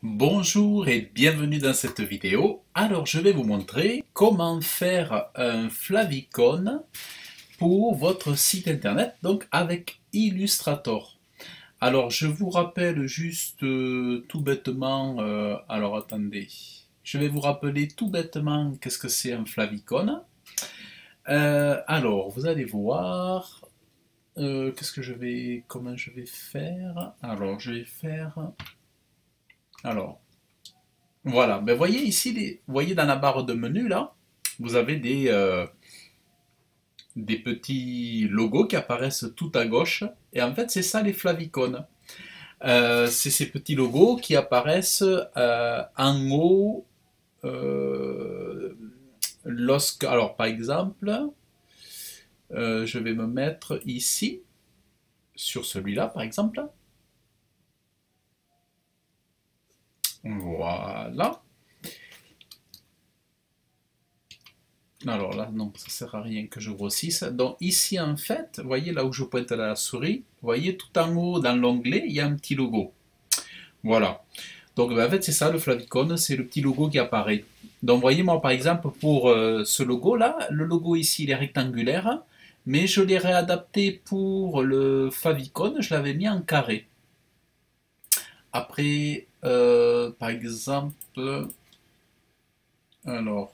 Bonjour et bienvenue dans cette vidéo. Alors je vais vous montrer comment faire un favicon pour votre site internet, donc avec Illustrator. Alors je vous rappelle juste tout bêtement, alors attendez, je vais vous rappeler tout bêtement qu'est-ce que c'est un favicon. Alors vous allez voir, comment je vais faire. Alors je vais faire, alors voilà, ben voyez ici, vous voyez dans la barre de menu là, vous avez des petits logos qui apparaissent tout à gauche. Et en fait, c'est ça les favicons. C'est ces petits logos qui apparaissent en haut alors par exemple, je vais me mettre ici, sur celui-là par exemple. Voilà. Alors là, non, ça sert à rien que je grossisse. Donc ici, en fait, vous voyez là où je pointe la souris, vous voyez tout en haut dans l'onglet, il y a un petit logo. Voilà. Donc ben, en fait, c'est ça le favicon, c'est le petit logo qui apparaît. Donc voyez, moi par exemple, pour ce logo-là, le logo ici, il est rectangulaire, mais je l'ai réadapté pour le favicon, je l'avais mis en carré. Après, par exemple, alors,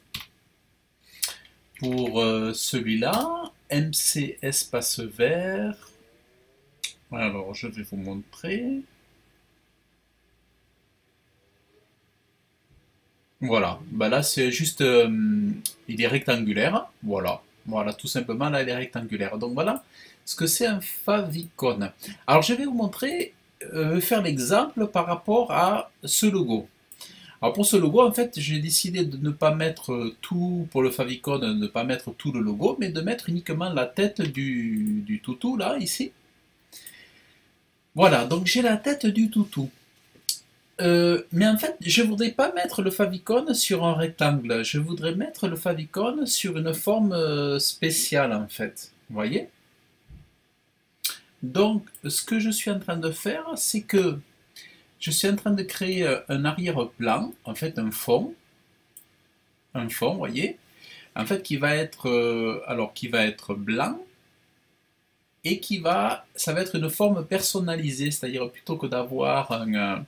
pour celui-là, MC espace vert. Alors, je vais vous montrer. Voilà. Bah là, c'est juste, il est rectangulaire. Voilà. Voilà, tout simplement, là, il est rectangulaire. Donc voilà ce que c'est un favicon. Alors, je vais vous montrer, faire l'exemple par rapport à ce logo. Alors pour ce logo, en fait, j'ai décidé de ne pas mettre tout, pour le favicon, de ne pas mettre tout le logo, mais de mettre uniquement la tête du toutou, là, ici. Voilà, donc j'ai la tête du toutou. Mais en fait, je voudrais pas mettre le favicon sur un rectangle, je voudrais mettre le favicon sur une forme spéciale, en fait. Vous voyez? Donc, ce que je suis en train de faire, c'est que je suis en train de créer un arrière-plan, en fait un fond, vous voyez? En fait, qui va être, qui va être blanc et ça va être une forme personnalisée, c'est-à-dire plutôt que d'avoir un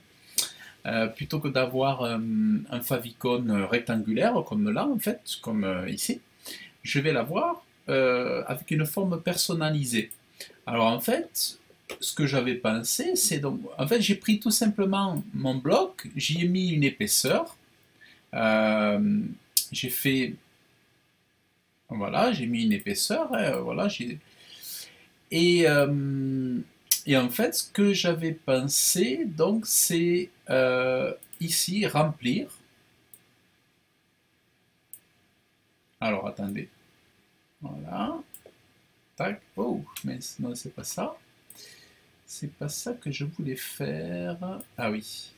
favicon rectangulaire comme là, en fait, comme ici, je vais l'avoir avec une forme personnalisée. Alors en fait, ce que j'avais pensé, c'est donc, en fait, j'ai pris tout simplement mon bloc, j'y ai mis une épaisseur, euh, j'ai fait voilà, j'ai mis une épaisseur, voilà, et, euh, et en fait, ce que j'avais pensé, donc, c'est ici remplir. Alors, attendez, voilà, tac, oh, mais non, c'est pas ça. C'est pas ça que je voulais faire. Ah oui.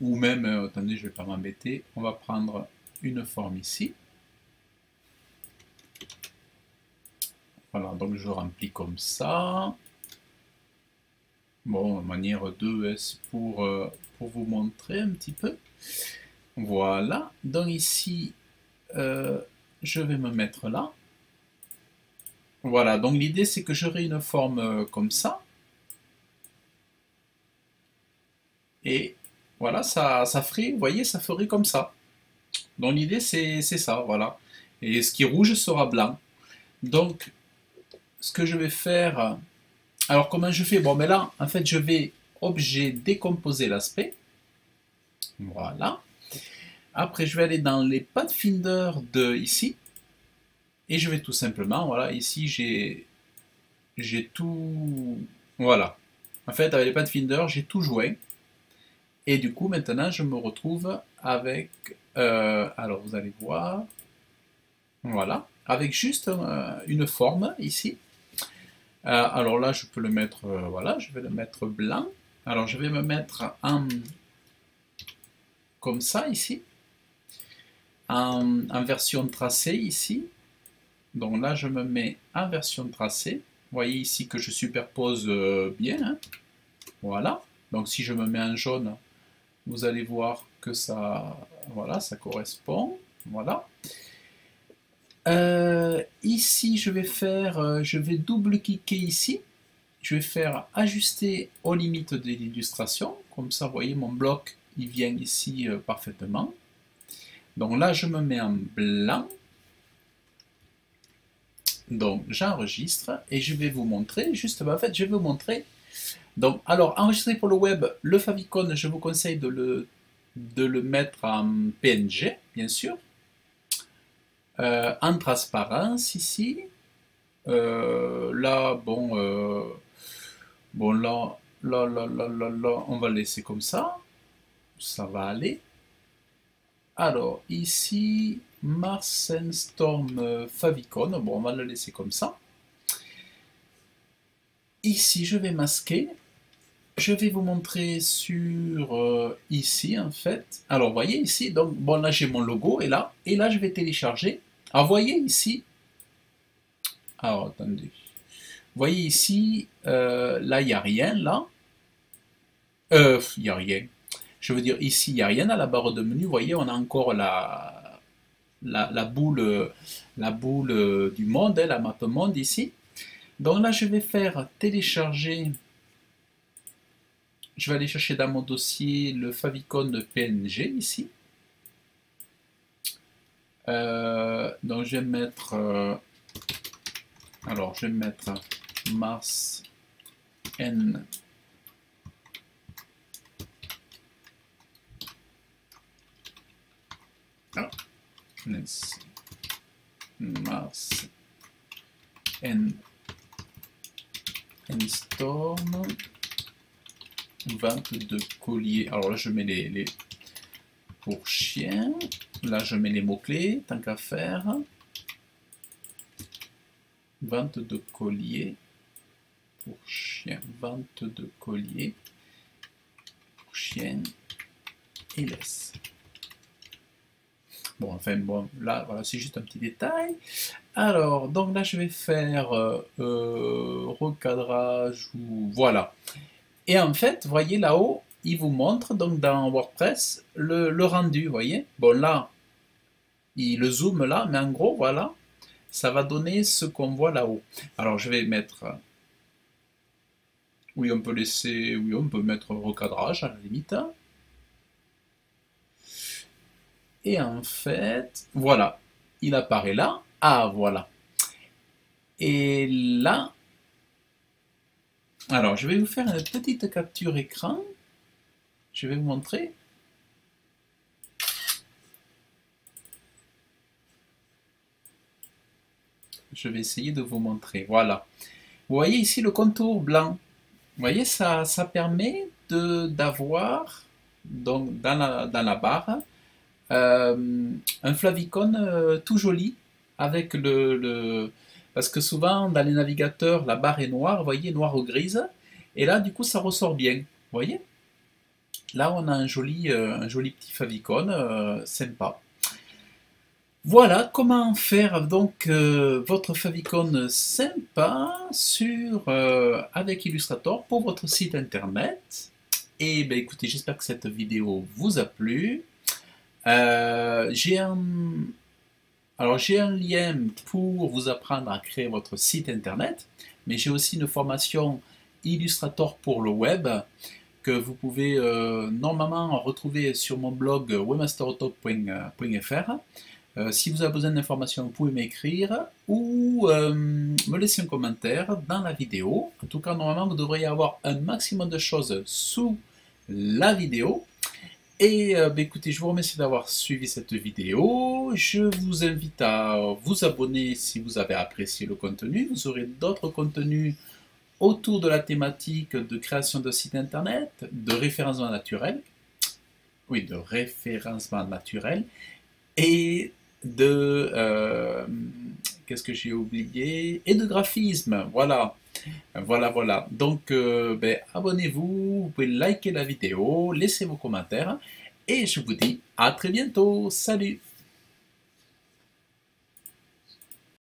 Ou même, attendez, je vais pas m'embêter. On va prendre une forme ici. Voilà, donc je remplis comme ça. Bon, manière 2S pour vous montrer un petit peu. Voilà, donc ici, euh, je vais me mettre là. Voilà, donc l'idée c'est que j'aurai une forme comme ça. Et voilà, ça ferait, vous voyez, ça ferait comme ça. Donc l'idée c'est ça, voilà. Et ce qui est rouge sera blanc. Donc, ce que je vais faire... Alors comment je fais? Bon, mais là, en fait, je vais objet décomposer l'aspect. Voilà. Après, je vais aller dans les Pathfinder de ici. Et je vais tout simplement, voilà, ici j'ai tout... Voilà. En fait, avec les Pathfinder, j'ai tout joint. Et du coup, maintenant, je me retrouve avec... alors, vous allez voir. Voilà. Avec juste une forme ici. Alors là, je peux le mettre... voilà, je vais le mettre blanc. Alors, je vais me mettre comme ça ici. En version tracée ici. Donc là, je me mets en version tracée. Vous voyez ici que je superpose bien. Hein. Voilà. Donc si je me mets en jaune, vous allez voir que ça, voilà, ça correspond. Voilà. Ici, je vais double-cliquer ici. Je vais faire ajuster aux limites de l'illustration. Comme ça, vous voyez, mon bloc, il vient ici parfaitement. Donc là, je me mets en blanc. Donc j'enregistre et je vais vous montrer, justement, en fait, je vais vous montrer. Donc, alors, enregistrer pour le web, le favicon, je vous conseille de le mettre en PNG, bien sûr. En transparence ici. Là, bon, là, on va le laisser comme ça. Ça va aller. Alors, ici, Mars and Storm favicon. Bon, on va le laisser comme ça. Ici, je vais masquer. Je vais vous montrer sur ici, en fait. Alors, vous voyez ici, donc, bon, là, j'ai mon logo, et là, je vais télécharger. Alors, vous voyez ici. Alors, attendez. Vous voyez ici, là, il n'y a rien, là. Il n'y a rien. Je veux dire, ici, il n'y a rien à la barre de menu. Vous voyez, on a encore la boule du monde, hein, la map monde ici. Donc là, je vais faire télécharger. Je vais aller chercher dans mon dossier le favicon de PNG ici. Donc je vais mettre. Alors, je vais mettre Mars N. Ah, Mars N Storm 22 colliers. Alors là, je mets les pour chien. Là, je mets les mots-clés, tant qu'à faire. 22 colliers pour chien. 22 colliers pour chien et laisse. Bon, enfin, bon, là, voilà, c'est juste un petit détail. Alors, donc là, je vais faire recadrage ou voilà. Et en fait, vous voyez là-haut, il vous montre donc dans WordPress le rendu, vous voyez. Bon, là, il le zoom là, mais en gros, voilà, ça va donner ce qu'on voit là-haut. Alors, je vais mettre. Oui, on peut laisser. Oui, on peut mettre recadrage à la limite. Et en fait, voilà, il apparaît là. Ah, voilà. Et là, alors je vais vous faire une petite capture écran. Je vais vous montrer. Je vais essayer de vous montrer. Voilà. Vous voyez ici le contour blanc. Vous voyez, ça permet d'avoir, donc dans la barre, un favicon tout joli avec parce que souvent dans les navigateurs la barre est noire, vous voyez, noire ou grise, et là du coup ça ressort bien, vous voyez. Là on a un joli petit favicon sympa. Voilà comment faire donc votre favicon sympa avec Illustrator pour votre site internet. Et ben écoutez, j'espère que cette vidéo vous a plu. J'ai un lien pour vous apprendre à créer votre site internet, mais j'ai aussi une formation Illustrator pour le web que vous pouvez normalement retrouver sur mon blog webmasterauto.fr. Si vous avez besoin d'informations, vous pouvez m'écrire ou me laisser un commentaire dans la vidéo. En tout cas, normalement, vous devriez avoir un maximum de choses sous la vidéo. Et écoutez, je vous remercie d'avoir suivi cette vidéo. Je vous invite à vous abonner si vous avez apprécié le contenu. Vous aurez d'autres contenus autour de la thématique de création de sites internet, de référencement naturel. Oui, de référencement naturel. Et qu'est-ce que j'ai oublié? Et de graphisme, voilà. Voilà. Donc, abonnez-vous, vous pouvez liker la vidéo, laissez vos commentaires, et je vous dis à très bientôt. Salut!